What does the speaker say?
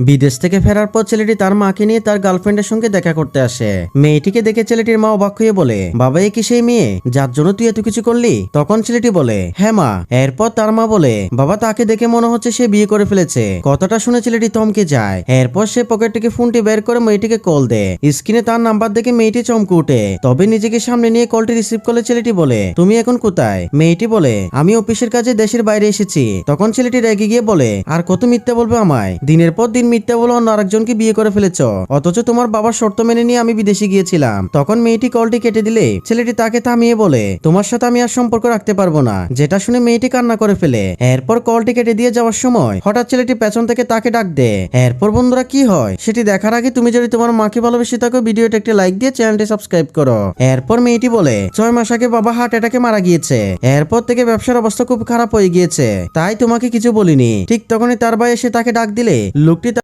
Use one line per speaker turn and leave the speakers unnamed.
বিদেশ থেকে ফেরার পর ছেলেটি তার মাকে নিয়ে তার গার্লফ্রেন্ডের সঙ্গে দেখা করতে আসে। মেয়েটিকে দেখে ছেলেটির মা অবাক হয়ে বলে, বাবা এ কি সেই মেয়ে যার জন্য তুই এত কিছু করলি? তখন ছেলেটি বলে, হ্যাঁ মা। এরপর তার মা বলে, বাবা তাকে দেখে মনে হচ্ছে সে বিয়ে করে ফেলেছে। কথাটা শুনে ছেলেটি থমকে যায়। এরপর সে পকেট থেকে ফোনটি বের করে মেয়েটিকে কল দেয়। স্ক্রিনে তার নাম্বার দেখে মেয়েটি চমকে ওঠে। তবে নিজেকে সামনে নিয়ে কলটি রিসিভ করলে ছেলেটি বলে, তুমি এখন কোথায়? মেয়েটি বলে, আমি অফিসের কাজে দেশের বাইরে এসেছি। তখন ছেলেটি রেগে গিয়ে বলে, আর কত মিথ্যা বলবে আমায়? দিনের পর দিন মিথ্যা বলে অন্য আরেকজনকে বিয়ে করে ফেলেছ, অথচ তোমার বাবার শর্ত মেনে নিয়ে আমি বিদেশে গিয়েছিলাম। তখন মেয়েটি কলটি কেটে দিলে ছেলেটি তাকে থামিয়ে বলে, তোমার সাথে আমি আর সম্পর্ক রাখতে পারবো না। যেটা শুনে মেয়েটি কান্না করে ফেলে। এরপর কলটি কেটে দিয়ে যাওয়ার সময় হঠাৎ ছেলেটি পেছন থেকে তাকে ডাক দেয়। এরপর বন্ধুরা কি হয় সেটি দেখার আগে তুমি যদি তোমার মাকে ভালোবেসে থাকো ভিডিওটা একটি লাইক দিয়ে চ্যানেলটি সাবস্ক্রাইব করো। এরপর মেয়েটি বলে, 6 মাস আগে বাবা হার্ট অ্যাটাকে মারা গিয়েছে। এরপর থেকে ব্যবসার অবস্থা খুব খারাপ হয়ে গিয়েছে, তাই তোমাকে কিছু বলিনি। ঠিক তখনই তার ভাই এসে তাকে ডাক দিলে লোকটি